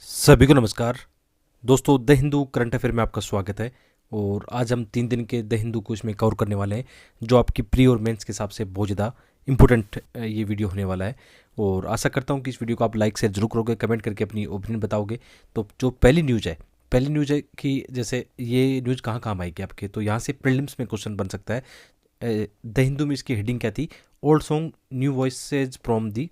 सभी को नमस्कार दोस्तों। द हिंदू करंट अफेयर में आपका स्वागत है। और आज हम 3 दिन के द हिंदू को इसमें कवर करने वाले हैं, जो आपकी प्री और मेंस के हिसाब से बहुत ज़्यादा इंपॉर्टेंट ये वीडियो होने वाला है। और आशा करता हूँ कि इस वीडियो को आप लाइक शेयर जरूर करोगे, कमेंट करके अपनी ओपिनियन बताओगे। तो जो पहली न्यूज़ है कि जैसे ये न्यूज़ कहाँ काम आएगी आपके, तो यहाँ से प्रीलिम्स में क्वेश्चन बन सकता है। द हिंदू में इसकी हेडिंग क्या थी? Old song new voices from the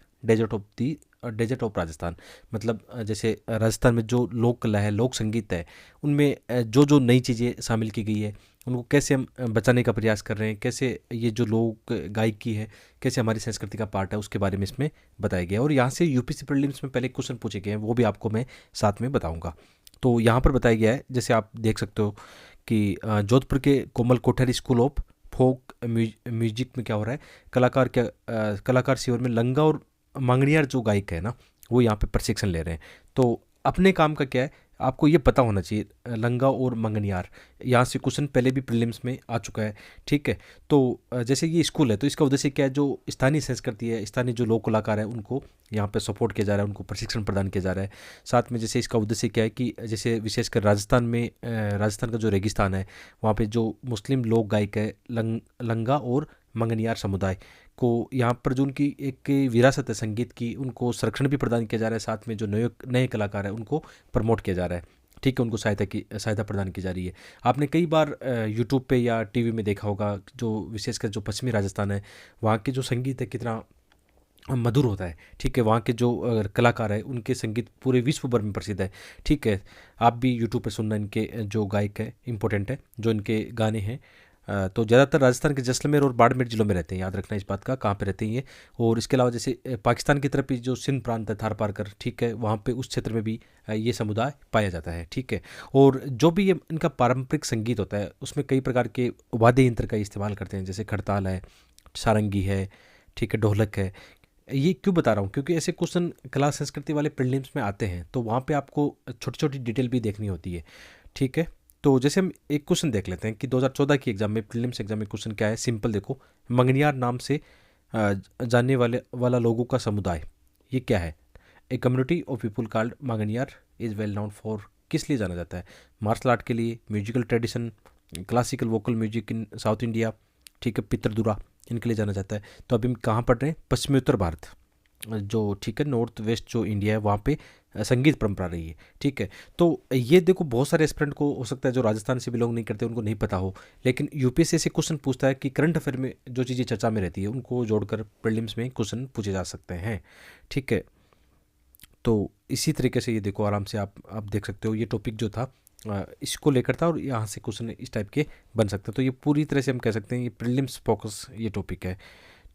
desert of Rajasthan. मतलब जैसे राजस्थान में जो लोक कला है, लोक संगीत है, उनमें जो जो नई चीज़ें शामिल की गई है, उनको कैसे हम बचाने का प्रयास कर रहे हैं, कैसे ये जो लोक गायकी है, कैसे हमारी संस्कृति का पार्ट है, उसके बारे में इसमें बताया गया है। और यहाँ से यूपीएससी प्रीलिम्स में पहले क्वेश्चन पूछे गए हैं, वो भी आपको मैं साथ में बताऊँगा। तो यहाँ पर बताया गया है, जैसे आप देख सकते हो कि जोधपुर के Komal Kothari school of folk music में क्या हो रहा है, कलाकार शिविर में लंगा और मांगड़ियार जो गायक है ना, वो यहाँ पे प्रशिक्षण ले रहे हैं। तो अपने काम का क्या है, आपको ये पता होना चाहिए। लंगा और मंगनियार, यहाँ से क्वेश्चन पहले भी प्रीलिम्स में आ चुका है। ठीक है। तो जैसे ये स्कूल है, तो इसका उद्देश्य क्या है, जो स्थानीय संस्कृति है, स्थानीय जो लोक कलाकार है, उनको यहाँ पे सपोर्ट किया जा रहा है, उनको प्रशिक्षण प्रदान किया जा रहा है। साथ में जैसे इसका उद्देश्य क्या है कि जैसे विशेषकर राजस्थान में, राजस्थान का जो रेगिस्तान है, वहाँ पे जो मुस्लिम लोक गायक है, लंगा और मंगनियार समुदाय को यहाँ पर जो उनकी एक विरासत है संगीत की, उनको संरक्षण भी प्रदान किया जा रहा है। साथ में जो नए नए कलाकार हैं, उनको प्रमोट किया जा रहा है। ठीक है, उनको सहायता प्रदान की जा रही है। आपने कई बार यूट्यूब पे या टीवी में देखा होगा, जो विशेषकर जो पश्चिमी राजस्थान है, वहाँ के जो संगीत है कितना मधुर होता है। ठीक है, वहाँ के जो कलाकार है, उनके संगीत पूरे विश्व भर में प्रसिद्ध है। ठीक है, आप भी यूट्यूब पे सुनना, इनके जो गायक है इम्पोर्टेंट है, जो इनके गाने हैं। तो ज़्यादातर राजस्थान के जैसलमेर और बाड़मेर जिलों में रहते हैं, याद रखना इस बात का, कहाँ पे रहते हैं ये। और इसके अलावा जैसे पाकिस्तान की तरफ भी जो सिंध प्रांत है, थार पारकर, ठीक है, वहाँ पे उस क्षेत्र में भी ये समुदाय पाया जाता है। ठीक है। और जो भी ये इनका पारंपरिक संगीत होता है, उसमें कई प्रकार के वाद्य यंत्र का इस्तेमाल करते हैं, जैसे खड़ताल है, सारंगी है, ठीक है, ढोलक है। ये क्यों बता रहा हूँ, क्योंकि ऐसे क्वेश्चन कला संस्कृति वाले प्रीलिम्स में आते हैं, तो वहाँ पे आपको छोटी छोटी डिटेल भी देखनी होती है। ठीक है। तो जैसे हम एक क्वेश्चन देख लेते हैं कि 2014 की एग्जाम में, प्रीलिम्स एग्जाम में क्वेश्चन क्या है, सिंपल देखो। मंगनियार नाम से जानने वाला लोगों का समुदाय, ये क्या है? A community of people called Manganiyar is well known for, किस लिए जाना जाता है? मार्शल आर्ट के लिए, musical tradition, classical vocal music in South India, ठीक है, पितरदुरा, इनके लिए जाना जाता है। तो अभी हम कहाँ पढ़ रहे हैं? पश्चिमी उत्तर भारत, जो ठीक है, नॉर्थ वेस्ट जो इंडिया है, वहाँ पे संगीत परंपरा रही है। ठीक है। तो ये देखो, बहुत सारे एस्पिरेंट को हो सकता है जो राजस्थान से बिलोंग नहीं करते, उनको नहीं पता हो, लेकिन यूपीएससी से क्वेश्चन पूछता है कि करंट अफेयर में जो चीज़ें चर्चा में रहती है, उनको जोड़कर प्रीलिम्स में क्वेश्चन पूछे जा सकते हैं। ठीक है। तो इसी तरीके से ये देखो, आराम से आप देख सकते हो, ये टॉपिक जो था इसको लेकर था, और यहाँ से क्वेश्चन इस टाइप के बन सकते हैं। तो ये पूरी तरह से हम कह सकते हैं ये प्रीलिम्स फोकस ये टॉपिक है।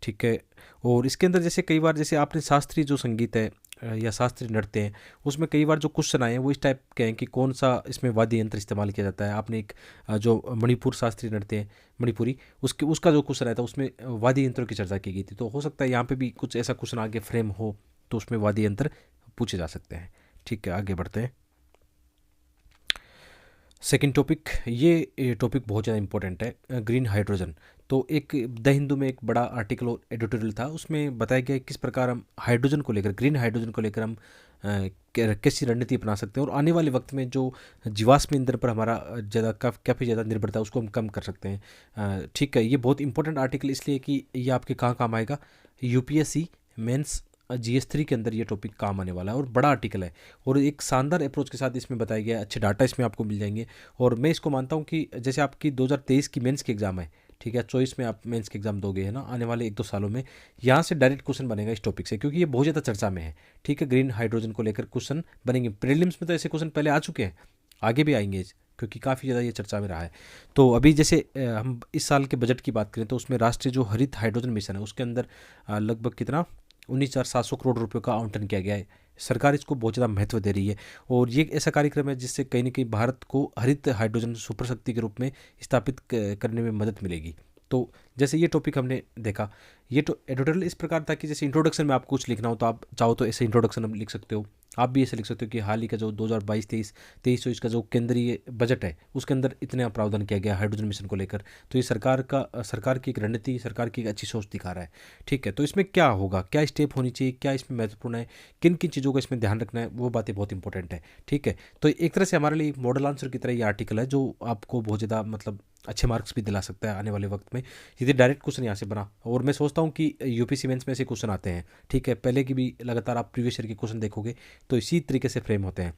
ठीक है। और इसके अंदर जैसे कई बार, जैसे आपने शास्त्रीय जो संगीत है या शास्त्रीय नृत्य हैं, उसमें कई बार जो क्वेश्चन आए हैं वो इस टाइप के हैं कि कौन सा इसमें वाद्य यंत्र इस्तेमाल किया जाता है। आपने एक जो मणिपुर शास्त्रीय नृत्य है, मणिपुरी, उसका जो क्वेश्चन आया था, उसमें वाद्य यंत्रों की चर्चा की गई थी। तो हो सकता है यहाँ पे भी कुछ ऐसा क्वेश्चन आगे फ्रेम हो, तो उसमें वाद्य यंत्र पूछे जा सकते हैं। ठीक है, आगे बढ़ते हैं। सेकंड टॉपिक, ये टॉपिक बहुत ज़्यादा इंपॉर्टेंट है, ग्रीन हाइड्रोजन। तो एक द हिंदू में एक बड़ा आर्टिकल और एडिटोरियल था, उसमें बताया गया है किस प्रकार हम हाइड्रोजन को लेकर, ग्रीन हाइड्रोजन को लेकर हम कैसी रणनीति अपना सकते हैं, और आने वाले वक्त में जो जीवाश्म ईंधन पर हमारा काफ़ी ज़्यादा निर्भरता है, उसको हम कम कर सकते हैं। ठीक है, ये बहुत इंपॉर्टेंट आर्टिकल इसलिए कि ये आपके कहाँ काम आएगा, यूपीएससी मेंस GS3 के अंदर ये टॉपिक काम आने वाला है, और बड़ा आर्टिकल है, और एक शानदार अप्रोच के साथ इसमें बताया गया है। अच्छे डाटा इसमें आपको मिल जाएंगे। और मैं इसको मानता हूँ कि जैसे आपकी 2023 की मेंस की एग्ज़ाम है, ठीक है, 24 में आप मेंस के एग्ज़ाम दोगे, है ना, आने वाले 1-2 सालों में, यहाँ से डायरेक्ट क्वेश्चन बनेगा इस टॉपिक से, क्योंकि ये बहुत ज़्यादा चर्चा में है। ठीक है, ग्रीन हाइड्रोजन को लेकर क्वेश्चन बनेंगे। प्रीलिम्स में तो ऐसे क्वेश्चन पहले आ चुके हैं, आगे भी आएंगे, क्योंकि काफ़ी ज़्यादा ये चर्चा में रहा है। तो अभी जैसे हम इस साल के बजट की बात करें, तो उसमें राष्ट्रीय जो हरित हाइड्रोजन मिशन है, उसके अंदर लगभग कितना 19,700 करोड़ रुपए का आवंटन किया गया है। सरकार इसको बहुत ज़्यादा महत्व दे रही है, और ये एक ऐसा कार्यक्रम है जिससे कहीं ना कहीं भारत को हरित हाइड्रोजन सुपर शक्ति के रूप में स्थापित करने में मदद मिलेगी। तो जैसे ये टॉपिक हमने देखा, ये तो एडिटोरियल इस प्रकार था कि जैसे इंट्रोडक्शन में आपको कुछ लिखना हो तो आप चाहो तो ऐसे इंट्रोडक्शन हम लिख सकते हो। आप भी ऐसे लिख सकते हो कि हाल ही का जो 2022-23 का जो केंद्रीय बजट है उसके अंदर इतने प्रावधान किया गया हाइड्रोजन मिशन को लेकर। तो ये सरकार की एक रणनीति, सरकार की एक अच्छी सोच दिखा रहा है। ठीक है, तो इसमें क्या होगा, क्या स्टेप होनी चाहिए, क्या इसमें महत्वपूर्ण है, किन किन चीज़ों का इसमें ध्यान रखना है, वो बातें बहुत इंपॉर्टेंट है। ठीक है, तो एक तरह से हमारे लिए मॉडल आंसर की तरह ये आर्टिकल है जो आपको बहुत ज़्यादा मतलब अच्छे मार्क्स भी दिला सकता है आने वाले वक्त में, यदि डायरेक्ट क्वेश्चन यहाँ से बना। और मैं सोचता हूँ कि यूपीएससी मेंस में से क्वेश्चन आते हैं। ठीक है, पहले की भी लगातार आप प्रीवियस ईयर के क्वेश्चन देखोगे तो इसी तरीके से फ्रेम होते हैं।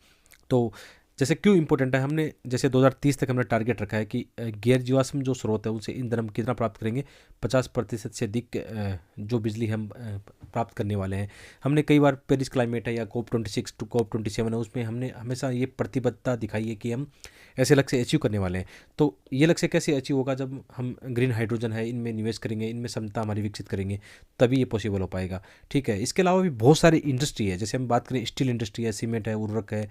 तो जैसे क्यों इंपॉर्टेंट है, हमने जैसे 2030 तक हमने टारगेट रखा है कि गैर जीवाश्म जो स्रोत है उनसे ईंधन हम कितना प्राप्त करेंगे, 50% से अधिक जो बिजली हम प्राप्त करने वाले हैं। हमने कई बार पेरिस क्लाइमेट है या COP26 टू COP27 है, उसमें हमने हमेशा ये प्रतिबद्धता दिखाई है कि हम ऐसे लक्ष्य अचीव करने वाले हैं। तो ये लक्ष्य कैसे अचीव होगा, जब हम ग्रीन हाइड्रोजन है इनमें निवेश करेंगे, इनमें क्षमता हमारी विकसित करेंगे, तभी ये पॉसिबल हो पाएगा। ठीक है, इसके अलावा भी बहुत सारी इंडस्ट्री है, जैसे हम बात करें स्टील इंडस्ट्री है, सीमेंट है, उर्वरक है,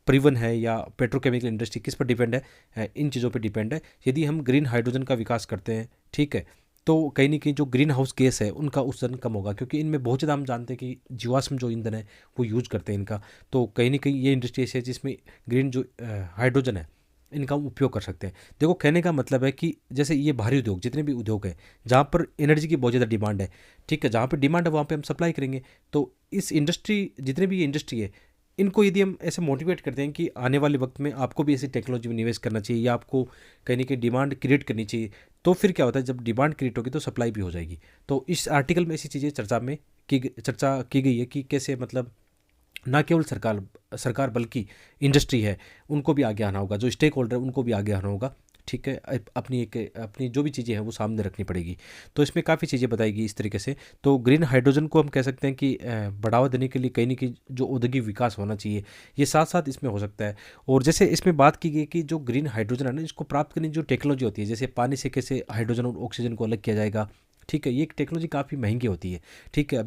परिवहन है या पेट्रोकेमिकल इंडस्ट्री, किस पर डिपेंड है, इन चीज़ों पर डिपेंड है। यदि हम ग्रीन हाइड्रोजन का विकास करते हैं, ठीक है, तो कहीं ना कहीं जो ग्रीन हाउस गैस है उनका उत्सर्जन कम होगा, क्योंकि इनमें बहुत ज़्यादा हम जानते हैं कि जीवाश्म जो ईंधन है वो यूज करते हैं इनका। तो कहीं ना कहीं ये इंडस्ट्री ऐसी है जिसमें ग्रीन जो हाइड्रोजन है इनका हम उपयोग कर सकते हैं। देखो, कहने का मतलब है कि जैसे ये भारी उद्योग, जितने भी उद्योग हैं जहाँ पर एनर्जी की बहुत ज़्यादा डिमांड है, ठीक है, जहाँ पर डिमांड है वहाँ पे हम सप्लाई करेंगे। तो इस इंडस्ट्री, जितने भी ये इंडस्ट्री है, इनको यदि हम ऐसे मोटिवेट करते हैं कि आने वाले वक्त में आपको भी ऐसी टेक्नोलॉजी में निवेश करना चाहिए या आपको कहीं ना कहीं डिमांड क्रिएट करनी चाहिए, तो फिर क्या होता है, जब डिमांड क्रिएट होगी तो सप्लाई भी हो जाएगी। तो इस आर्टिकल में ऐसी चीज़ें चर्चा की गई है कि कैसे मतलब ना केवल सरकार बल्कि इंडस्ट्री है उनको भी आगे आना होगा, जो स्टेक होल्डर है उनको भी आगे आना होगा। ठीक है, अपनी जो भी चीज़ें हैं वो सामने रखनी पड़ेगी। तो इसमें काफ़ी चीज़ें बताएगी इस तरीके से। तो ग्रीन हाइड्रोजन को हम कह सकते हैं कि बढ़ावा देने के लिए कहीं ना कहीं जो औद्योगिक विकास होना चाहिए, ये साथ साथ इसमें हो सकता है। और जैसे इसमें बात की गई कि जो ग्रीन हाइड्रोजन है ना, इसको प्राप्त करने की जो टेक्नोलॉजी होती है, जैसे पानी से कैसे हाइड्रोजन और ऑक्सीजन को अलग किया जाएगा। ठीक है, ये एक टेक्नोलॉजी काफ़ी महंगी होती है। ठीक है,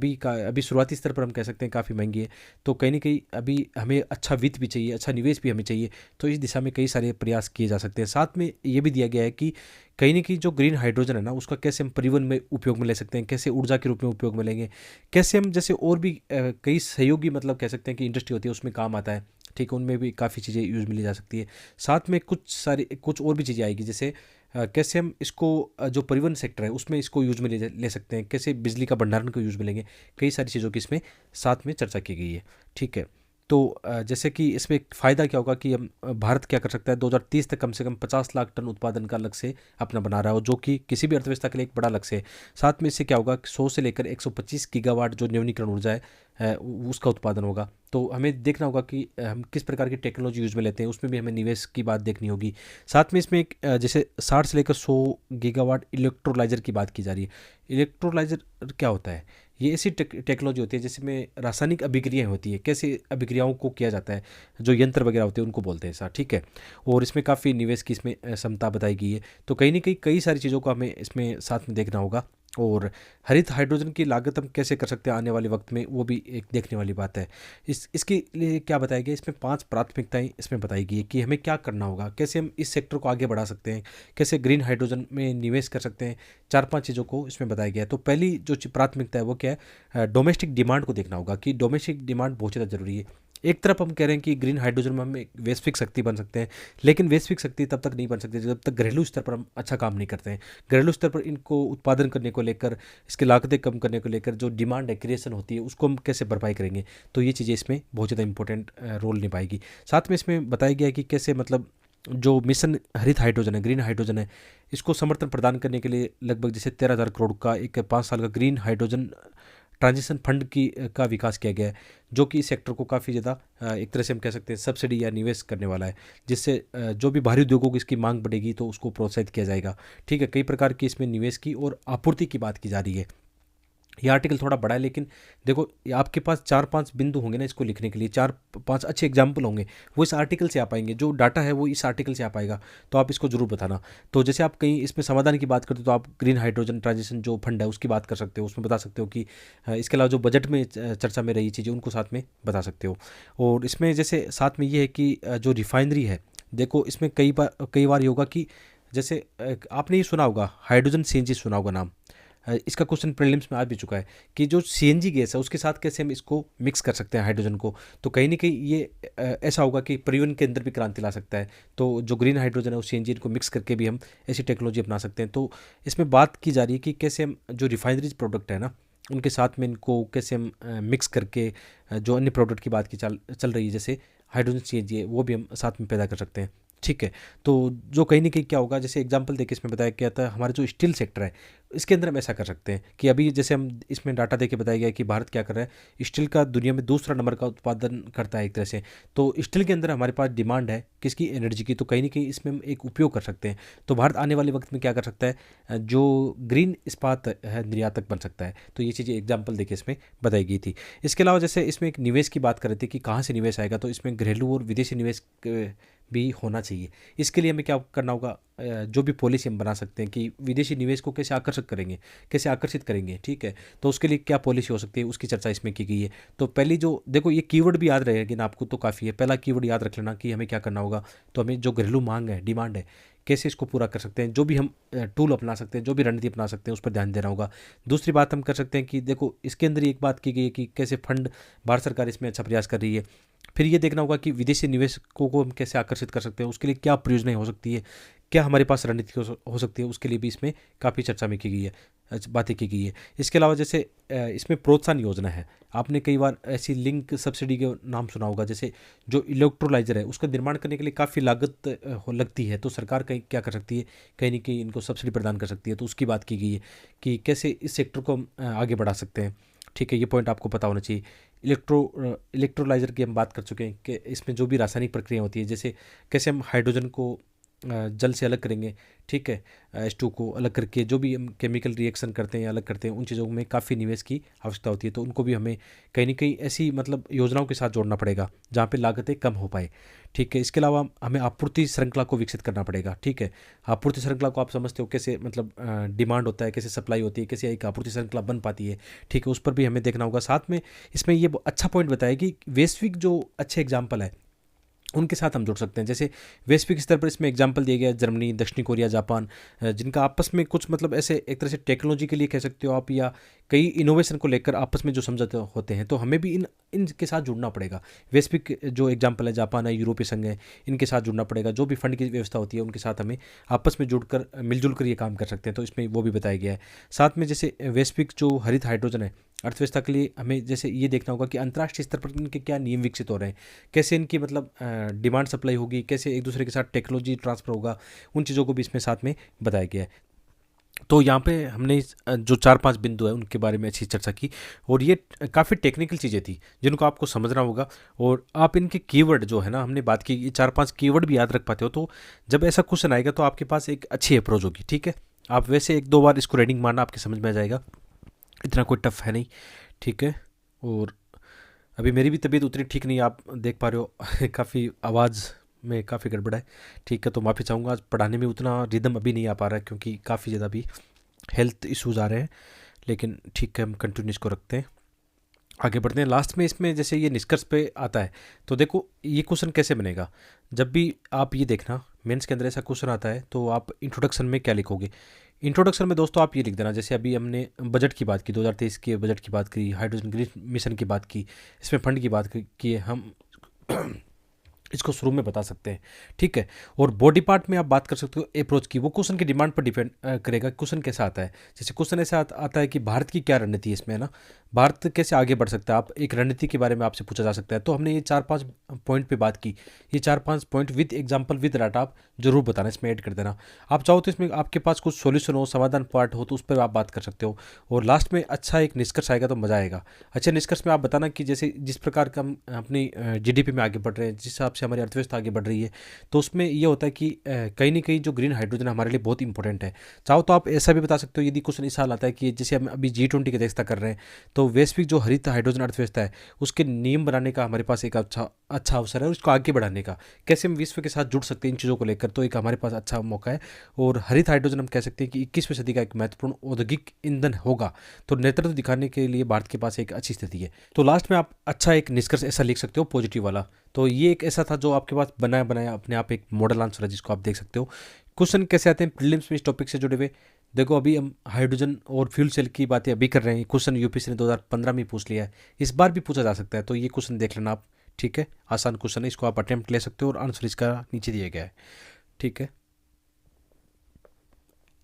अभी शुरुआती स्तर पर हम कह सकते हैं काफ़ी महंगी है। तो कहीं ना कहीं अभी हमें अच्छा वित्त भी चाहिए, अच्छा निवेश भी हमें चाहिए। तो इस दिशा में कई सारे प्रयास किए जा सकते हैं। साथ में ये भी दिया गया है कि कहीं ना कहीं जो ग्रीन हाइड्रोजन है ना, उसका कैसे हम परिवहन में उपयोग में ले सकते हैं, कैसे ऊर्जा के रूप में उपयोग में लेंगे, कैसे हम जैसे और भी कई सहयोगी मतलब कह सकते हैं कि इंडस्ट्री होती है उसमें काम आता है। ठीक है, उनमें भी काफ़ी चीज़ें यूज़ में ली जा सकती है। साथ में कुछ और भी चीज़ें आएगी, जैसे कैसे हम इसको जो परिवहन सेक्टर है उसमें इसको यूज में ले सकते हैं, कैसे बिजली का भंडारण को यूज में लेंगे, कई सारी चीज़ों की इसमें साथ में चर्चा की गई है। ठीक है, तो जैसे कि इसमें फ़ायदा क्या होगा कि हम भारत क्या कर सकता है, 2030 तक कम से कम 50 लाख टन उत्पादन का लक्ष्य अपना बना रहा हो, जो कि किसी भी अर्थव्यवस्था के लिए एक बड़ा लक्ष्य है। साथ में इससे क्या होगा, 100 से लेकर 125 गीगावाट जो नवीनीकरण ऊर्जा है उसका उत्पादन होगा। तो हमें देखना होगा कि हम किस प्रकार की टेक्नोलॉजी यूज में लेते हैं, उसमें भी हमें निवेश की बात देखनी होगी। साथ में इसमें एक जैसे 60 से लेकर 100 गीगावाट इलेक्ट्रोलाइजर की बात की जा रही है। इलेक्ट्रोलाइजर क्या होता है, ये ऐसी टेक्नोलॉजी होती है जिसमें रासायनिक अभिक्रियाएं होती है, कैसे अभिक्रियाओं को किया जाता है, जो यंत्र वगैरह होते हैं उनको बोलते हैं ऐसा। ठीक है, और इसमें काफ़ी निवेश की इसमें क्षमता बताई गई है। तो कहीं ना कहीं कई सारी चीज़ों को हमें इसमें साथ में देखना होगा। और हरित हाइड्रोजन की लागत हम कैसे कर सकते हैं आने वाले वक्त में, वो भी एक देखने वाली बात है। इसके लिए क्या बताया गया, इसमें 5 प्राथमिकताएं इसमें बताई गई है कि हमें क्या करना होगा, कैसे हम इस सेक्टर को आगे बढ़ा सकते हैं, कैसे ग्रीन हाइड्रोजन में निवेश कर सकते हैं। 4-5 चीज़ों को इसमें बताया गया है। तो पहली जो प्राथमिकता है वो क्या है, डोमेस्टिक डिमांड को देखना होगा कि डोमेस्टिक डिमांड बहुत ज़्यादा जरूरी है। एक तरफ हम कह रहे हैं कि ग्रीन हाइड्रोजन में हम एक वैश्विक शक्ति बन सकते हैं, लेकिन वैश्विक शक्ति तब तक नहीं बन सकती जब तक घरेलू स्तर पर हम अच्छा काम नहीं करते हैं। घरेलू स्तर पर इनको उत्पादन करने को लेकर, इसकी लागतें कम करने को लेकर जो डिमांड है, क्रिएशन होती है, उसको हम कैसे भरपाई करेंगे। तो ये चीज़ें इसमें बहुत ज़्यादा इंपॉर्टेंट रोल निभाएगी। साथ में इसमें बताया गया है कि कैसे मतलब जो मिशन हरित हाइड्रोजन है, ग्रीन हाइड्रोजन है, इसको समर्थन प्रदान करने के लिए लगभग जैसे 13,000 करोड़ का एक 5 साल का ग्रीन हाइड्रोजन ट्रांजिशन फंड का विकास किया गया है, जो कि इस सेक्टर को काफ़ी ज़्यादा एक तरह से हम कह सकते हैं सब्सिडी या निवेश करने वाला है, जिससे जो भी बाहरी उद्योगों की इसकी मांग बढ़ेगी तो उसको प्रोत्साहित किया जाएगा। ठीक है, कई प्रकार की इसमें निवेश की और आपूर्ति की बात की जा रही है। ये आर्टिकल थोड़ा बड़ा है, लेकिन देखो आपके पास 4-5 बिंदु होंगे ना इसको लिखने के लिए, 4-5 अच्छे एग्जाम्पल होंगे, वो इस आर्टिकल से आ पाएंगे, जो डाटा है वो इस आर्टिकल से आ पाएगा। तो आप इसको जरूर बताना। तो जैसे आप कहीं इसमें समाधान की बात करते हो तो आप ग्रीन हाइड्रोजन ट्रांजिशन जो फंड है उसकी बात कर सकते हो, उसमें बता सकते हो कि इसके अलावा जो बजट में चर्चा में रही चीज़ें उनको साथ में बता सकते हो। और इसमें जैसे साथ में ये है कि जो रिफाइनरी है, देखो इसमें कई बार ये होगा कि जैसे आपने ये सुना होगा हाइड्रोजन सीएनजी, सुना होगा नाम। इसका क्वेश्चन प्रीलिम्स में आ भी चुका है कि जो सीएनजी गैस है उसके साथ कैसे हम इसको मिक्स कर सकते हैं हाइड्रोजन को। तो कहीं ना कहीं ये ऐसा होगा कि परिवहन के अंदर भी क्रांति ला सकता है। तो जो ग्रीन हाइड्रोजन है उस सीएनजी को मिक्स करके भी हम ऐसी टेक्नोलॉजी अपना सकते हैं। तो इसमें बात की जा रही है कि कैसे हम जो रिफाइनरीज प्रोडक्ट है ना उनके साथ में इनको कैसे हम मिक्स करके जो अन्य प्रोडक्ट की बात की चल रही है जैसे हाइड्रोजन सीएनजी है वो भी हम साथ में पैदा कर सकते हैं। ठीक है। तो जो कहीं ना कहीं क्या होगा, जैसे एग्जांपल देके इसमें बताया गया था हमारा जो स्टील सेक्टर है इसके अंदर हम ऐसा कर सकते हैं कि अभी जैसे हम इसमें डाटा देके बताया गया कि भारत क्या कर रहा है, स्टील का दुनिया में दूसरा नंबर का उत्पादन करता है एक तरह से। तो स्टील के अंदर हमारे पास डिमांड है किसकी, एनर्जी की। तो कहीं ना कहीं इसमें हम एक उपयोग कर सकते हैं। तो भारत आने वाले वक्त में क्या कर सकता है, जो ग्रीन इस्पात है निर्यातक बन सकता है। तो ये चीज़ें एग्जाम्पल देके इसमें बताई गई थी। इसके अलावा जैसे इसमें एक निवेश की बात कर रहे थे कि कहाँ से निवेश आएगा, तो इसमें घरेलू और विदेशी निवेश भी होना चाहिए। इसके लिए हमें क्या करना होगा, जो भी पॉलिसी हम बना सकते हैं कि विदेशी निवेश को कैसे आकर्षित करेंगे, कैसे आकर्षित करेंगे। ठीक है। तो उसके लिए क्या पॉलिसी हो सकती है उसकी चर्चा इसमें की गई है। तो पहली जो देखो ये कीवर्ड भी याद रहेगी ना आपको तो काफ़ी है। पहला कीवर्ड याद रख लेना कि हमें क्या करना होगा, तो हमें जो घरेलू मांग है, डिमांड है, कैसे इसको पूरा कर सकते हैं। जो भी हम टूल अपना सकते हैं, जो भी रणनीति अपना सकते हैं उस पर ध्यान देना होगा। दूसरी बात हम कर सकते हैं कि देखो इसके अंदर एक बात की गई है कि कैसे फंड भारत सरकार इसमें अच्छा प्रयास कर रही है। फिर ये देखना होगा कि विदेशी निवेशकों को हम कैसे आकर्षित कर सकते हैं, उसके लिए क्या परियोजनाएं हो सकती है, क्या हमारे पास रणनीति हो सकती है, उसके लिए भी इसमें काफ़ी चर्चा में की गई है, बातें की गई है। इसके अलावा जैसे इसमें प्रोत्साहन योजना है, आपने कई बार ऐसी लिंक सब्सिडी के नाम सुना होगा। जैसे जो इलेक्ट्रोलाइजर है उसका निर्माण करने के लिए काफ़ी लागत लगती है, तो सरकार कहीं क्या कर सकती है, कहीं ना कहीं इनको सब्सिडी प्रदान कर सकती है। तो उसकी बात की गई है कि कैसे इस सेक्टर को हम आगे बढ़ा सकते हैं। ठीक है, ये पॉइंट आपको पता होना चाहिए। इलेक्ट्रोलाइजर की हम बात कर चुके हैं कि इसमें जो भी रासायनिक प्रक्रिया होती है, जैसे कैसे हम हाइड्रोजन को जल से अलग करेंगे। ठीक है, H2 को अलग करके जो भी हम केमिकल रिएक्शन करते हैं या अलग करते हैं उन चीज़ों में काफ़ी निवेश की आवश्यकता होती है। तो उनको भी हमें कहीं ना कहीं ऐसी मतलब योजनाओं के साथ जोड़ना पड़ेगा जहाँ पे लागतें कम हो पाए। ठीक है। इसके अलावा हमें आपूर्ति श्रृंखला को विकसित करना पड़ेगा। ठीक है, आपूर्ति श्रृंखला को आप समझते हो कैसे, मतलब डिमांड होता है, कैसे सप्लाई होती है, कैसे एक आपूर्ति श्रृंखला बन पाती है। ठीक है, उस पर भी हमें देखना होगा। साथ में इसमें ये अच्छा पॉइंट बताया कि वैश्विक जो अच्छे एग्जाम्पल है उनके साथ हम जुड़ सकते हैं। जैसे वैश्विक स्तर पर इसमें एग्जांपल दिए गए जर्मनी, दक्षिण कोरिया, जापान, जिनका आपस में कुछ मतलब ऐसे एक तरह से टेक्नोलॉजी के लिए कह सकते हो आप, या कई इनोवेशन को लेकर आपस में जो समझौते होते हैं। तो हमें भी इनके साथ जुड़ना पड़ेगा। वैश्विक जो एग्जांपल है जापान है, यूरोपीय संघ है, इनके साथ जुड़ना पड़ेगा। जो भी फंड की व्यवस्था होती है उनके साथ हमें आपस में जुड़कर मिलजुल कर ये काम कर सकते हैं। तो इसमें वो भी बताया गया है। साथ में जैसे वैश्विक जो हरित हाइड्रोजन है अर्थव्यवस्था के लिए हमें जैसे ये देखना होगा कि अंतर्राष्ट्रीय स्तर पर इनके क्या नियम विकसित हो रहे हैं, कैसे इनकी मतलब डिमांड सप्लाई होगी, कैसे एक दूसरे के साथ टेक्नोलॉजी ट्रांसफर होगा, उन चीज़ों को भी इसमें साथ में बताया गया है। तो यहाँ पे हमने जो 4-5 बिंदु है उनके बारे में अच्छी चर्चा की, और ये काफ़ी टेक्निकल चीज़ें थी जिनको आपको समझना होगा। और आप इनके कीवर्ड जो है ना, हमने बात की, ये 4-5 कीवर्ड भी याद रख पाते हो तो जब ऐसा क्वेश्चन आएगा तो आपके पास एक अच्छी अप्रोच होगी। ठीक है, आप वैसे 1-2 बार इसको रीडिंग मारना, आपके समझ में आ जाएगा, इतना कोई टफ है नहीं। ठीक है। और अभी मेरी भी तबीयत उतनी ठीक नहीं, आप देख पा रहे हो काफ़ी आवाज़ में काफ़ी गड़बड़ है। ठीक है, तो माफ़ी चाहूँगा, आज पढ़ाने में उतना रिदम अभी नहीं आ पा रहा है क्योंकि काफ़ी ज़्यादा भी हेल्थ इश्यूज़ आ रहे हैं। लेकिन ठीक है, हम कंटिन्यू इसको रखते हैं, आगे बढ़ते हैं। लास्ट में इसमें जैसे ये निष्कर्ष पे आता है, तो देखो ये क्वेश्चन कैसे बनेगा। जब भी आप ये देखना मेंस के अंदर ऐसा क्वेश्चन आता है तो आप इंट्रोडक्शन में क्या लिखोगे। इंट्रोडक्शन में दोस्तों आप ये लिख देना, जैसे अभी हमने बजट की बात की, 2023 के बजट की बात की, हाइड्रोजन ग्रीन मिशन की बात की, इसमें फंड की बात की, हम इसको शुरू में बता सकते हैं। ठीक है। और बॉडी पार्ट में आप बात कर सकते हो अप्रोच की, वो क्वेश्चन की डिमांड पर डिपेंड करेगा क्वेश्चन कैसा आता है। जैसे क्वेश्चन ऐसा आता है कि भारत की क्या रणनीति है इसमें, है ना, भारत कैसे आगे बढ़ सकता है, आप एक रणनीति के बारे में आपसे पूछा जा सकता है। तो हमने ये 4-5 पॉइंट पे बात की, ये 4-5 point with example with data आप जरूर बताना, इसमें ऐड कर देना। आप चाहो तो इसमें आपके पास कुछ सॉल्यूशन हो, समाधान पार्ट हो, तो उस पर आप बात कर सकते हो। और लास्ट में अच्छा एक निष्कर्ष आएगा तो मज़ा आएगा। अच्छे निष्कर्ष में आप बताना कि जैसे जिस प्रकार का हम अपनी जीडीपी में आगे बढ़ रहे हैं, जिस हिसाब से हमारी अर्थव्यवस्था आगे बढ़ रही है, तो उसमें ये होता है कि कहीं ना कहीं जो ग्रीन हाइड्रोजन हमारे लिए बहुत इंपॉर्टेंट है। चाहो तो आप ऐसा भी बता सकते हो, यदि क्वेश्चन इस साल आता है कि जैसे हम अभी G20 की अध्यक्षता कर रहे हैं, तो वैश्विक जो हरित हाइड्रोजन अर्थव्यवस्था है उसके नियम बनाने का हमारे पास एक अच्छा अवसर है, और उसको आगे बढ़ाने का कैसे हम विश्व के साथ जुड़ सकते हैं इन चीज़ों को लेकर, तो एक हमारे पास अच्छा मौका है। और हरित हाइड्रोजन हम कह सकते हैं कि 21वीं सदी का एक महत्वपूर्ण औद्योगिक ईंधन होगा, तो नेतृत्व दिखाने के लिए भारत के पास एक अच्छी स्थिति है। तो लास्ट में आप अच्छा एक निष्कर्ष ऐसा लिख सकते हो पॉजिटिव वाला। तो ये एक ऐसा था जो आपके पास बनाया अपने आप एक मॉडल आंसर है जिसको आप देख सकते हो क्वेश्चन कैसे आते हैं प्रीलिम्स में इस टॉपिक से जुड़े हुए? देखो अभी हम हाइड्रोजन और फ्यूल सेल की बातें अभी कर रहे हैं। क्वेश्चन यूपीएससी ने 2015 में पूछ लिया है, इस बार भी पूछा जा सकता है, तो ये क्वेश्चन देख लेना आप। ठीक है, आसान क्वेश्चन है, इसको आप अटेम्प्ट ले सकते हो और आंसर इसका नीचे दिया गया है। ठीक है,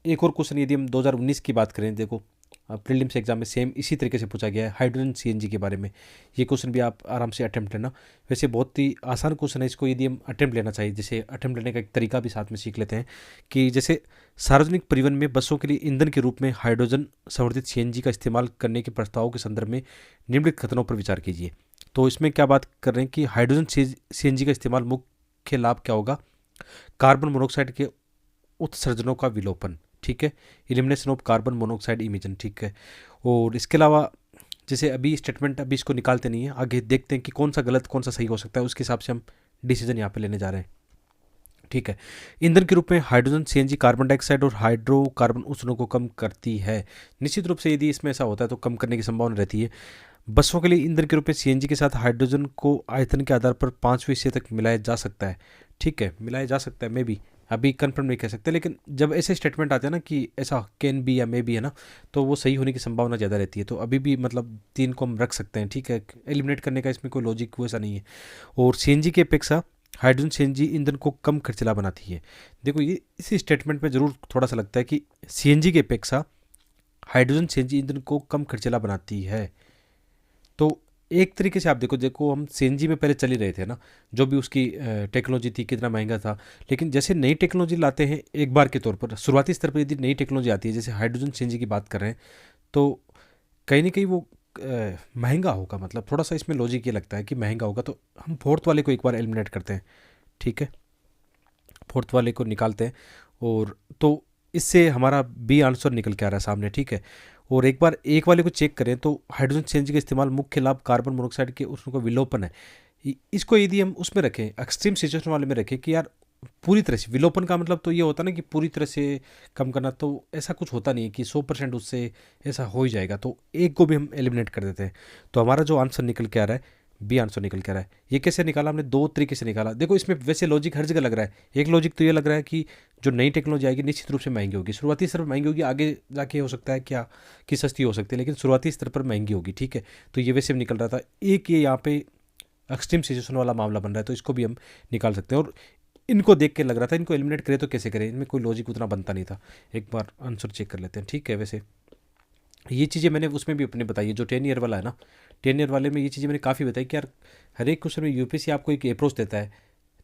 एक और क्वेश्चन यदि हम 2019 की बात करें, देखो प्रीलिम्स एग्जाम में सेम इसी तरीके से पूछा गया है हाइड्रोजन सीएनजी के बारे में। ये क्वेश्चन भी आप आराम से अटेम्प्ट लेना। वैसे बहुत ही आसान क्वेश्चन है, इसको यदि हम अटेम्प्ट लेना चाहिए, जैसे अटेम्प्ट लेने का एक तरीका भी साथ में सीख लेते हैं कि जैसे सार्वजनिक परिवहन में बसों के लिए ईंधन के रूप में हाइड्रोजन संवर्धित सीएनजी का इस्तेमाल करने के प्रस्तावों के संदर्भ में निम्नलिखित कथनों पर विचार कीजिए। तो इसमें क्या बात कर रहे हैं कि हाइड्रोजन सीएनजी का इस्तेमाल मुख्य लाभ क्या होगा? कार्बन मोनोऑक्साइड के उत्सर्जनों का विलोपन। ठीक है, elimination of carbon monoxide emission. ठीक है, और इसके अलावा जैसे अभी स्टेटमेंट अभी इसको निकालते नहीं है, आगे देखते हैं कि कौन सा गलत कौन सा सही हो सकता है, उसके हिसाब से हम डिसीजन यहाँ पे लेने जा रहे हैं। ठीक है, ईंधन के रूप में हाइड्रोजन सीएनजी कार्बन डाइऑक्साइड और हाइड्रोकार्बन उत्सर्जनों को कम करती है। निश्चित रूप से यदि इसमें ऐसा होता है तो कम करने की संभावना रहती है। बसों के लिए ईंधन के रूप में सीएनजी के साथ हाइड्रोजन को आयतन के आधार पर 5% तक मिलाया जा सकता है। ठीक है, मिलाया जा सकता है, मे बी, अभी कंफर्म नहीं कह सकते, लेकिन जब ऐसे स्टेटमेंट आते हैं ना कि ऐसा कैन बी या मे बी है ना, तो वो सही होने की संभावना ज़्यादा रहती है। तो अभी भी मतलब 3 को हम रख सकते हैं। ठीक है, एलिमिनेट करने का इसमें कोई लॉजिक वैसा नहीं है। और सीएनजी की अपेक्षा हाइड्रोजन सीएनजी ईंधन को कम खर्चीला बनाती है। देखो ये इसी स्टेटमेंट में ज़रूर थोड़ा सा लगता है कि सीएनजी की अपेक्षा हाइड्रोजन सीएनजी ईंधन को कम खर्चीला बनाती है। तो एक तरीके से आप देखो देखो हम सीएनजी में पहले चल ही रहे थे ना, जो भी उसकी टेक्नोलॉजी थी, कितना महंगा था। लेकिन जैसे नई टेक्नोलॉजी लाते हैं एक बार के तौर पर, शुरुआती स्तर पर यदि नई टेक्नोलॉजी आती है, जैसे हाइड्रोजन सीएनजी की बात कर रहे हैं, तो कहीं ना कहीं वो महंगा होगा। मतलब थोड़ा सा इसमें लॉजिक ये लगता है कि महंगा होगा, तो हम फोर्थ वाले को एक बार एलिमिनेट करते हैं। ठीक है, फोर्थ वाले को निकालते हैं, और तो इससे हमारा बी आंसर निकल के आ रहा है सामने। ठीक है, और एक बार एक वाले को चेक करें तो हाइड्रोजन सीएनजी का इस्तेमाल मुख्य लाभ कार्बन मोनोऑक्साइड के उसका विलोपन है। इसको यदि हम उसमें रखें, एक्सट्रीम सिचुएशन वाले में रखें कि यार पूरी तरह से विलोपन का मतलब तो ये होता ना कि पूरी तरह से कम करना, तो ऐसा कुछ होता नहीं है कि 100% उससे ऐसा हो ही जाएगा। तो एक को भी हम एलिमिनेट कर देते हैं, तो हमारा जो आंसर निकल के आ रहा है बी आंसर निकल के आ रहा है। ये कैसे निकाला हमने? 2 तरीके से निकाला। देखो इसमें वैसे लॉजिक हर जगह लग रहा है। एक लॉजिक तो ये लग रहा है कि जो नई टेक्नोलॉजी आएगी निश्चित रूप से महंगी होगी, शुरुआती स्तर पर महंगी होगी, आगे जाके हो सकता है क्या कि सस्ती हो सकती है, लेकिन शुरुआती स्तर पर महंगी होगी। ठीक है, तो ये वैसे भी निकल रहा था। एक ये यहाँ पे एक्सट्रीम सिचुएशन वाला मामला बन रहा है, तो इसको भी हम निकाल सकते हैं। और इनको देख के लग रहा था इनको एलिमिनेट करें तो कैसे करें, इनमें कोई लॉजिक उतना बनता नहीं था। एक बार आंसर चेक कर लेते हैं। ठीक है, वैसे ये चीज़ें मैंने उसमें भी अपने बताई है, जो 10 ईयर वाला है ना, 10 ईयर वाले में ये चीज़ें मैंने काफ़ी बताई कि यार हर एक क्वेश्चन में यूपीएससी आपको एक अप्रोच देता है।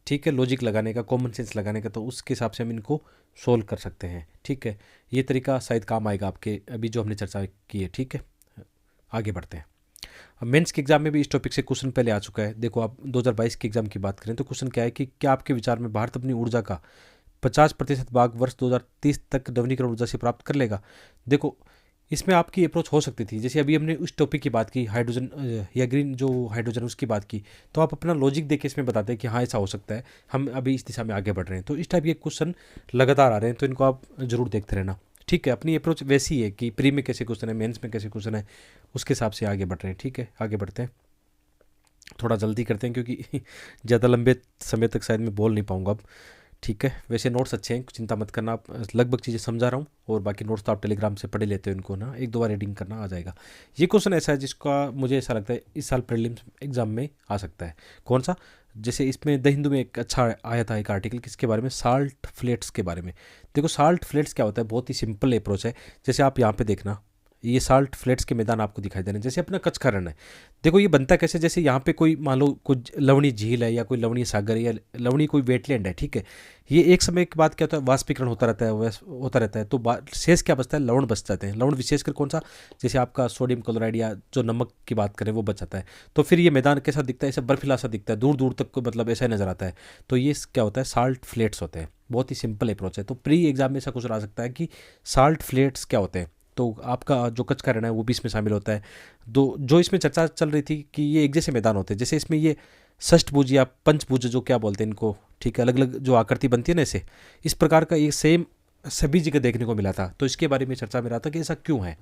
ठीक है, लॉजिक लगाने का, कॉमन सेंस लगाने का, तो उसके हिसाब से हम इनको सोल्व कर सकते हैं। ठीक है, ये तरीका शायद काम आएगा आपके अभी जो हमने चर्चा की है। ठीक है, आगे बढ़ते हैं। अब मेंस के एग्जाम में भी इस टॉपिक से क्वेश्चन पहले आ चुका है। देखो आप 2022 के एग्जाम की बात करें तो क्वेश्चन क्या है कि क्या आपके विचार में भारत अपनी ऊर्जा का 50% भाग वर्ष 2030 तक नवीनीकरण ऊर्जा से प्राप्त कर लेगा? देखो इसमें आपकी अप्रोच हो सकती थी, जैसे अभी हमने उस टॉपिक की बात की हाइड्रोजन या ग्रीन जो हाइड्रोजन उसकी बात की, तो आप अपना लॉजिक देके इसमें बताते हैं कि हाँ ऐसा हो सकता है, हम अभी इस दिशा में आगे बढ़ रहे हैं। तो इस टाइप के क्वेश्चन लगातार आ रहे हैं, तो इनको आप जरूर देखते रहना। ठीक है, अपनी अप्रोच वैसी है कि प्री में कैसे क्वेश्चन है, मेंस में कैसे क्वेश्चन है, उसके हिसाब से आगे बढ़ रहे हैं। ठीक है, आगे बढ़ते हैं, थोड़ा जल्दी करते हैं क्योंकि ज़्यादा लंबे समय तक शायद मैं बोल नहीं पाऊँगा अब। ठीक है, वैसे नोट्स अच्छे हैं, चिंता मत करना, आप लगभग चीज़ें समझा रहा हूँ, और बाकी नोट्स तो आप टेलीग्राम से पढ़े लेते हो, इनको ना 1-2 बार रीडिंग करना आ जाएगा। ये क्वेश्चन ऐसा है जिसका मुझे ऐसा लगता है इस साल प्रीलिम्स एग्जाम में आ सकता है। कौन सा? जैसे इसमें द हिंदू में एक अच्छा आया था एक आर्टिकल, किसके बारे में? साल्ट फ्लेट्स के बारे में। देखो साल्ट फ्लेट्स क्या होता है, बहुत ही सिंपल अप्रोच है। जैसे आप यहाँ पे देखना, ये साल्ट फ्लेट्स के मैदान आपको दिखाई दे रहे हैं, जैसे अपना कच्छ का रण है। देखो ये बनता कैसे, जैसे यहाँ पे कोई मान लो कुछ लवणीय झील है या कोई लवणीय सागर है या लवणीय कोई वेटलैंड है। ठीक है, ये एक समय के बाद क्या होता है, वाष्पीकरण होता रहता है, होता रहता है, तो शेष क्या बचता है? लवण बच जाते हैं। लवण विशेषकर कौन सा? जैसे आपका सोडियम क्लोराइड या जो नमक की बात करें वो बच जाता है। तो फिर ये मैदान कैसा दिखता है? ऐसा बर्फीला सा दिखता है, दूर दूर तक को मतलब ऐसा नजर आता है। तो ये क्या होता है? साल्ट फ्लेट्स होते हैं। बहुत ही सिंपल अप्रोच है। तो प्री एग्जाम में ऐसा कुछ आ सकता है कि साल्ट फ्लेट्स क्या होते हैं, तो आपका जो कच्छ का रण है वो भी इसमें शामिल होता है। जो इसमें चर्चा चल रही थी कि ये एक जैसे मैदान होते हैं, जैसे इसमें ये षष्ठभुज या पंचभुज जो क्या बोलते हैं इनको, ठीक है, अलग अलग जो आकृति बनती है ना, ऐसे इस प्रकार का ये सेम सभी जगह देखने को मिला था। तो इसके बारे में चर्चा में रहा था कि ऐसा क्यों है।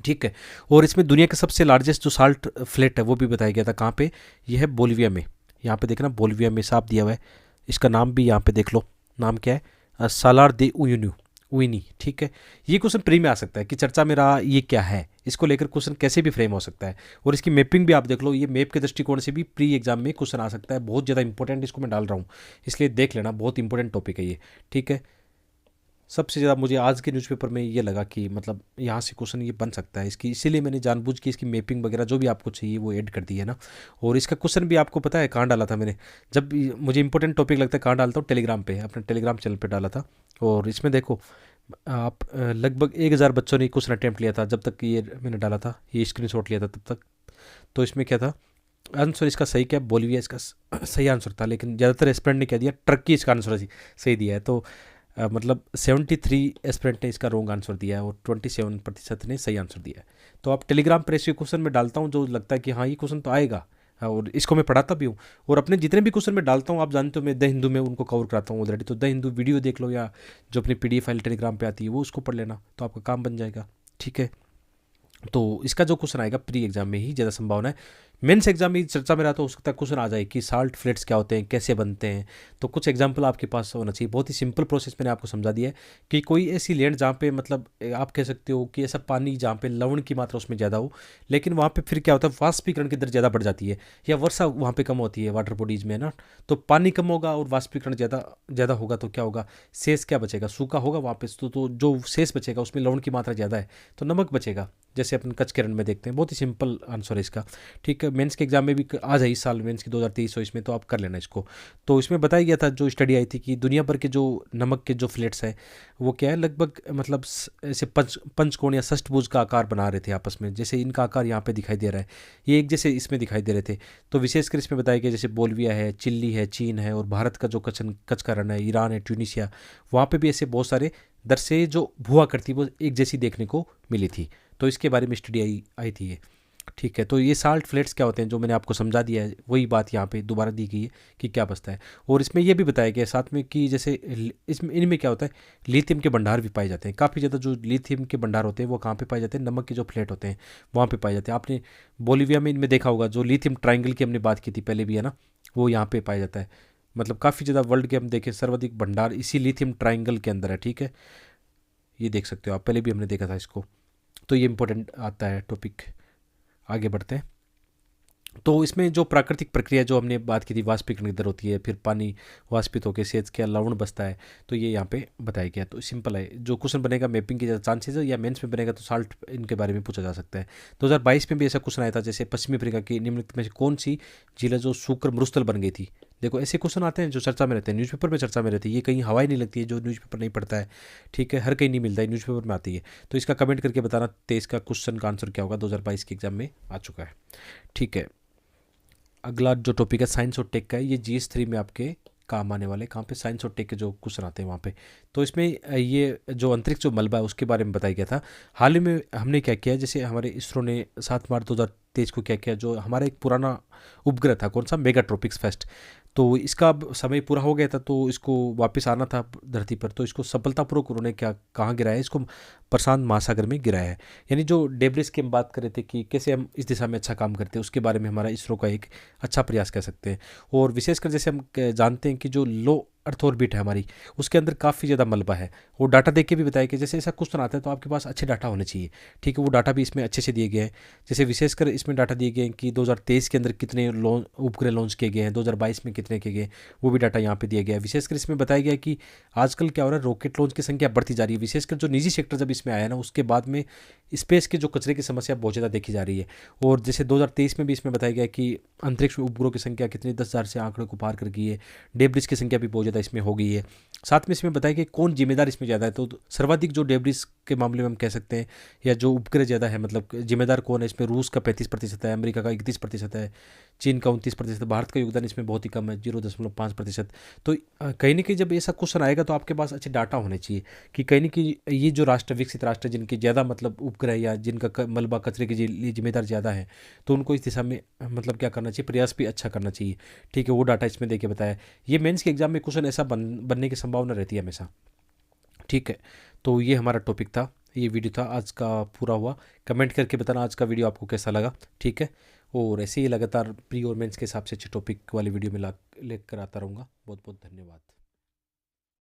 ठीक है, और इसमें दुनिया का सबसे लार्जेस्ट जो साल्ट फ्लेट है वो भी बताया गया था। कहाँ पे? यह है बोलिविया में। यहाँ पे देखना बोलिविया में साफ दिया हुआ है, इसका नाम भी यहाँ पे देख लो, नाम क्या है? सालार दे उयुनु उइनी, ठीक है। ये क्वेश्चन प्री में आ सकता है कि चर्चा में रहा ये क्या है, इसको लेकर क्वेश्चन कैसे भी फ्रेम हो सकता है। और इसकी मैपिंग भी आप देख लो, ये मैप के दृष्टिकोण से भी प्री एग्जाम में क्वेश्चन आ सकता है। बहुत ज़्यादा इंपॉर्टेंट इसको मैं डाल रहा हूँ, इसलिए देख लेना, बहुत इंपॉर्टेंट टॉपिक है ये, ठीक है। सबसे ज़्यादा मुझे आज के न्यूज़पेपर में ये लगा कि मतलब यहाँ से क्वेश्चन ये बन सकता है इसकी, इसीलिए मैंने जानबूझ के इसकी मैपिंग वगैरह जो भी आपको चाहिए वो ऐड कर दी है ना। और इसका क्वेश्चन भी आपको पता है कहाँ डाला था मैंने, जब मुझे इंपॉर्टेंट टॉपिक लगता है कहाँ डालता हूँ, टेलीग्राम पे, अपने टेलीग्राम चैनल पे डाला था। और इसमें देखो आप लगभग 1000 बच्चों ने क्वेश्चन अटैम्प्ट लिया था जब तक ये मैंने डाला था, ये स्क्रीनशॉट लिया था तब तक। तो इसमें क्या था आंसर इसका सही, क्या बोलिविया इसका सही आंसर था, लेकिन ज़्यादातर एस्पिरेंट ने क्या दिया, टर्की इसका आंसर सही दिया है। तो मतलब 73 एस्पिरेंट ने इसका रॉन्ग आंसर दिया है और 27% ने सही आंसर दिया है। तो आप टेलीग्राम पर ऐसे क्वेश्चन में डालता हूँ जो लगता है कि हाँ ये क्वेश्चन तो आएगा, हाँ, और इसको मैं पढ़ाता भी हूँ। और अपने जितने भी क्वेश्चन मैं डालता हूँ, आप जानते हो मैं द हिंदू में उनको कवर कराता हूँ ऑलरेडी। तो द हिंदू वीडियो देख लो, या जो अपनी PDF फाइल टेलीग्राम पे आती है वो उसको पढ़ लेना, तो आपका काम बन जाएगा, ठीक है। तो इसका जो क्वेश्चन आएगा प्री एग्जाम में ही ज़्यादा संभावना है। मेंस एग्जाम में चर्चा में रहा तो हो सकता है क्वेश्चन आ जाए कि साल्ट फ्लेट्स क्या होते हैं, कैसे बनते हैं। तो कुछ एग्जाम्पल आपके पास होना चाहिए। बहुत ही सिंपल प्रोसेस मैंने आपको समझा दिया है कि कोई ऐसी लैंड जहाँ पे मतलब आप कह सकते हो कि ऐसा पानी जहाँ पे लवण की मात्रा उसमें ज़्यादा हो, लेकिन वहाँ पे फिर क्या होता है, वाष्पीकरण की दर ज़्यादा बढ़ जाती है, या वर्षा वहाँ पे कम होती है वाटर बॉडीज़ में ना। तो पानी कम होगा और वाष्पीकरण ज़्यादा ज़्यादा होगा तो क्या होगा, शेष क्या बचेगा, सूखा होगा वहाँ पे। तो जो शेष बचेगा उसमें लवण की मात्रा ज़्यादा है तो नमक बचेगा, जैसे अपन कचकरण में देखते हैं। बहुत ही सिंपल आंसर है इसका, ठीक है। मेंस के एग्जाम में भी आ जाए इस साल मेंस की 2023 हो इसमें, तो आप कर लेना इसको। तो इसमें बताया गया था, जो स्टडी आई थी, कि दुनिया भर के जो नमक के जो फ्लेट्स हैं वो क्या है, लगभग मतलब ऐसे पंचकोण या षष्ठभुज का आकार बना रहे थे आपस में, जैसे इनका आकार यहाँ पे दिखाई दे रहा है, ये एक जैसे इसमें दिखाई दे रहे थे। तो विशेषकर इसमें बताया गया जैसे बोलिविया है, चिल्ली है, चीन है, और भारत का जो कचकरण है, ईरान है, ट्यूनीशिया, वहाँ पे भी ऐसे बहुत सारे दर से जो भुआ करती वो एक जैसी देखने को मिली थी। तो इसके बारे में स्टडी आई थी ये, ठीक है। तो ये साल्ट फ्लेट्स क्या होते हैं, जो मैंने आपको समझा दिया है, वही बात यहाँ पे दोबारा दी गई है कि क्या बचता है। और इसमें यह भी बताया गया साथ में कि जैसे इसमें इनमें क्या होता है, लिथियम के भंडार भी पाए जाते हैं काफ़ी ज़्यादा। जो लिथियम के भंडार होते हैं वो कहाँ पे पाए जाते हैं, नमक के जो फ्लेट होते हैं वहाँ पे पाए जाते हैं। आपने बोलिविया में इनमें देखा होगा, जो लिथियम ट्राइंगल की हमने बात की थी पहले भी, है ना, वो यहाँ पे पाया जाता है। मतलब काफ़ी ज़्यादा वर्ल्ड के हम देखें सर्वाधिक भंडार इसी लिथियम ट्राइंगल के अंदर है, ठीक है। ये देख सकते हो आप, पहले भी हमने देखा था इसको। तो ये इंपॉर्टेंट आता है टॉपिक। आगे बढ़ते हैं। तो इसमें जो प्राकृतिक प्रक्रिया जो हमने बात की थी, वाष्पीकरण की दर होती है, फिर पानी वाष्पित होकर शेष क्या लवण बचता है, तो ये यहाँ पे बताया गया। तो सिंपल है, जो क्वेश्चन बनेगा मैपिंग के ज़्यादा चांसेस है, या मेंस में बनेगा तो साल्ट इनके बारे में पूछा जा सकता है। 2022 में भी ऐसा क्वेश्चन आया था, जैसे पश्चिमी अफ्रीका की निम्नलिखित में से कौन सी झील है जो सूखकर मरुस्थल बन गई थी। देखो ऐसे क्वेश्चन आते हैं जो चर्चा में रहते हैं, न्यूज़पेपर में चर्चा में रहती है, ये कहीं हवाई नहीं लगती है जो न्यूज़पेपर नहीं पढ़ता है, ठीक है, हर कहीं नहीं मिलता है, न्यूज़पेपर में आती है। तो इसका कमेंट करके बताना 23 का क्वेश्चन का आंसर क्या होगा, 2022 के एग्जाम में आ चुका है, ठीक है। अगला जो टॉपिक है साइंस और टेक का है, ये GS3 में आपके काम आने वाले, कहाँ पे, साइंस और टेक के जो क्वेश्चन आते हैं वहाँ पे। तो इसमें ये जो अंतरिक्ष जो मलबा है उसके बारे में बताया गया था। हाल ही में हमने क्या किया, जैसे हमारे इसरो ने 7 मार्च 2023 को क्या किया, जो हमारा एक पुराना उपग्रह था, कौन सा, मेगाट्रॉपिक्स फेस्ट, तो इसका अब समय पूरा हो गया था, तो इसको वापस आना था धरती पर। तो इसको सफलतापूर्वक उन्होंने क्या कहाँ गिराया है, इसको प्रशांत महासागर में गिराया है। यानी जो डेब्रिस की हम बात कर रहे थे कि कैसे हम इस दिशा में अच्छा काम करते हैं, उसके बारे में हमारा इसरो का एक अच्छा प्रयास कह सकते हैं। और विशेषकर जैसे हम जानते हैं कि जो लो अर्थ ऑर्बिट है हमारी, उसके अंदर काफ़ी ज़्यादा मलबा है। वो डाटा देख के भी बताया कि जैसे ऐसा क्वेश्चन आता है तो आपके पास अच्छे डाटा होने चाहिए, ठीक है। वो डाटा भी इसमें अच्छे से दिए गए हैं। जैसे विशेषकर इसमें डाटा दिए गए हैं कि 2023 के अंदर कितने उपग्रह लॉन्च किए गए हैं, 2022 में कितने किए गए, वो भी डाटा यहाँ पे दिया गया है। विशेषकर इसमें बताया गया है कि आजकल क्या हो रहा है, रॉकेट लॉन्च की संख्या बढ़ती जा रही है। विशेषकर जो निजी सेक्टर जब इसमें आया ना, उसके बाद में स्पेस के जो कचरे की समस्या बहुत ज़्यादा देखी जा रही है। और जैसे 2023 में भी इसमें बताया गया कि अंतरिक्ष में उपग्रहों की संख्या कितनी 10,000 से आंकड़े को पार कर गई है। डेब्रिस की संख्या भी बहुत ज़्यादा इसमें हो गई है। साथ में इसमें बताया कि कौन जिम्मेदार इसमें ज़्यादा है, तो सर्वाधिक जो डेब्रिस के मामले में हम कह सकते हैं, या जो उपग्रह ज़्यादा है, मतलब जिम्मेदार कौन है इसमें, रूस का 35% है, अमेरिका का 31% है, चीन का 29%, भारत का योगदान इसमें बहुत ही कम है, 0.5%। तो कहीं ना कहीं जब ऐसा क्वेश्चन आएगा तो आपके पास अच्छे डाटा होने चाहिए कि कहीं ना कहीं ये जो राष्ट्र, विकसित राष्ट्र जिनके ज़्यादा मतलब उपग्रह या जिनका मलबा कचरे के लिए जिम्मेदार ज़्यादा है, तो उनको इस दिशा में मतलब क्या करना चाहिए, प्रयास भी अच्छा करना चाहिए, ठीक है। वो डाटा इसमें देके बताया। ये मेंस के एग्जाम में क्वेश्चन ऐसा बनने की संभावना रहती है हमेशा, ठीक है। तो ये हमारा टॉपिक था, ये वीडियो था आज का पूरा हुआ। कमेंट करके बताना आज का वीडियो आपको कैसा लगा, ठीक है। और ऐसे ही लगातार प्री और मेंस के हिसाब से अच्छे टॉपिक वाली वीडियो में लेकर आता रहूँगा। बहुत बहुत धन्यवाद।